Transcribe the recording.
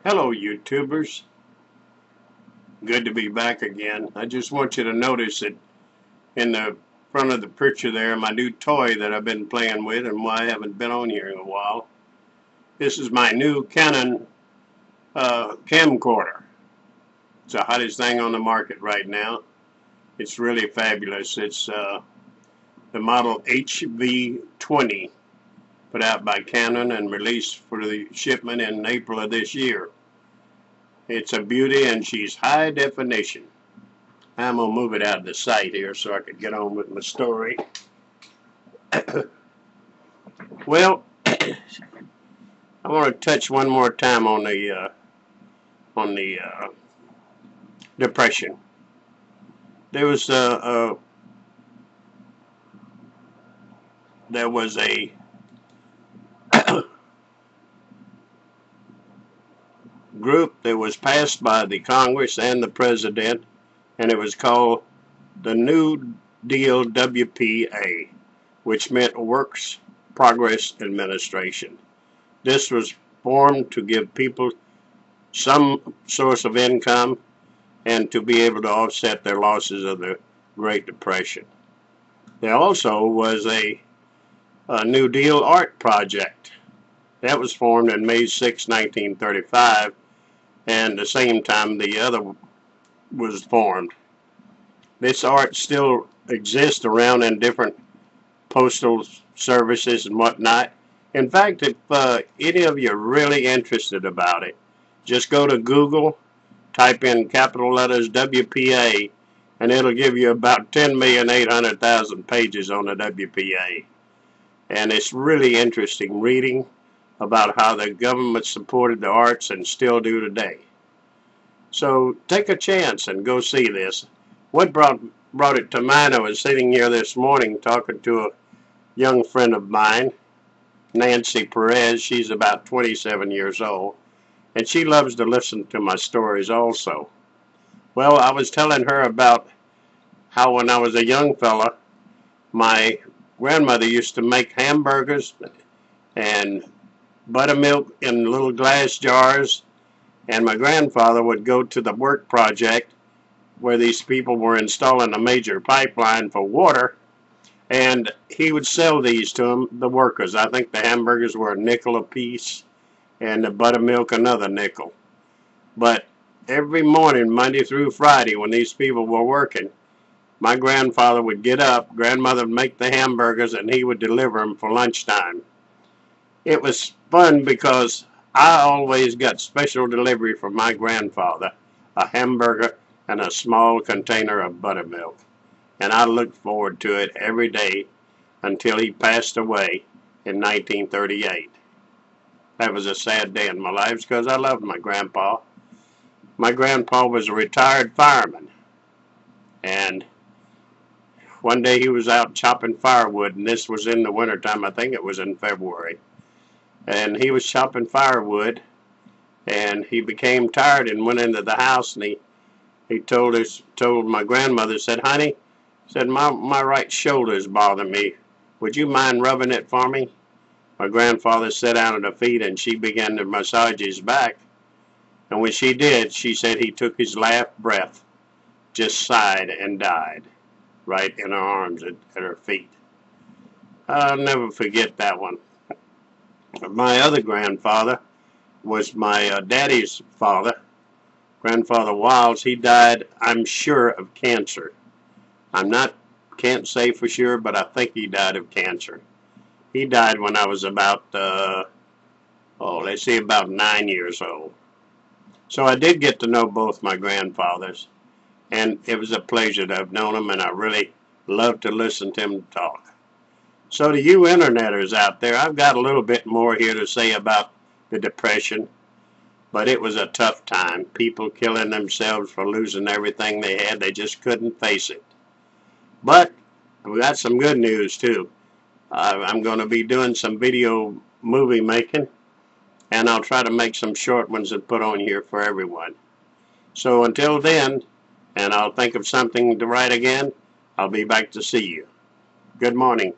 Hello, YouTubers. Good to be back again. I just want you to notice that in the front of the picture there, my new toy that I've been playing with and why I haven't been on here in a while. This is my new Canon camcorder. It's the hottest thing on the market right now. It's really fabulous. It's the model HV20, put out by Canon and released for the shipment in April of this year. It's a beauty, and she's high definition. I'm going to move it out of the sight here so I can get on with my story. Well, I want to touch one more time on the Depression. There was a group that was passed by the Congress and the President, and it was called the New Deal WPA, which meant Works Progress Administration. This was formed to give people some source of income and to be able to offset their losses of the Great Depression. There also was a New Deal art project. That was formed on May 6, 1935, and the same time the other was formed. This art still exists around in different postal services and whatnot. In fact, if any of you are really interested about it, just go to Google, type in capital letters WPA, and it'll give you about 10,800,000 pages on the WPA. And it's really interesting reading about how the government supported the arts and still do today. So take a chance and go see this. What brought it to mind, I was sitting here this morning talking to a young friend of mine, Nancy Perez. She's about 27 years old, and she loves to listen to my stories also. Well, I was telling her about how when I was a young fella, my grandmother used to make hamburgers and buttermilk in little glass jars, and my grandfather would go to the work project where these people were installing a major pipeline for water, and he would sell these to them, the workers. I think the hamburgers were a nickel a piece and the buttermilk another nickel. But every morning, Monday through Friday, when these people were working, my grandfather would get up, grandmother would make the hamburgers, and he would deliver them for lunchtime. It was fun because I always got special delivery from my grandfather, a hamburger and a small container of buttermilk. And I looked forward to it every day until he passed away in 1938. That was a sad day in my life because I loved my grandpa. My grandpa was a retired fireman, and one day he was out chopping firewood, and this was in the wintertime. I think it was in February. And he was chopping firewood, and he became tired and went into the house, and he told my grandmother, said, "Honey," said, my right shoulder is bothering me. Would you mind rubbing it for me?" My grandfather sat down at her feet, and she began to massage his back. And when she did, she said he took his last breath, just sighed, and died right in her arms at her feet. I'll never forget that one. My other grandfather was my daddy's father, Grandfather Wiles. He died, I'm sure, of cancer. Can't say for sure, but I think he died of cancer. He died when I was about, about 9 years old. So I did get to know both my grandfathers, and it was a pleasure to have known them, and I really loved to listen to them talk. So to you interneters out there, I've got a little bit more here to say about the Depression, but it was a tough time. People killing themselves for losing everything they had. They just couldn't face it. But we got some good news too. I'm going to be doing some video movie making, and I'll try to make some short ones and put on here for everyone. So until then, and I'll think of something to write again, I'll be back to see you. Good morning.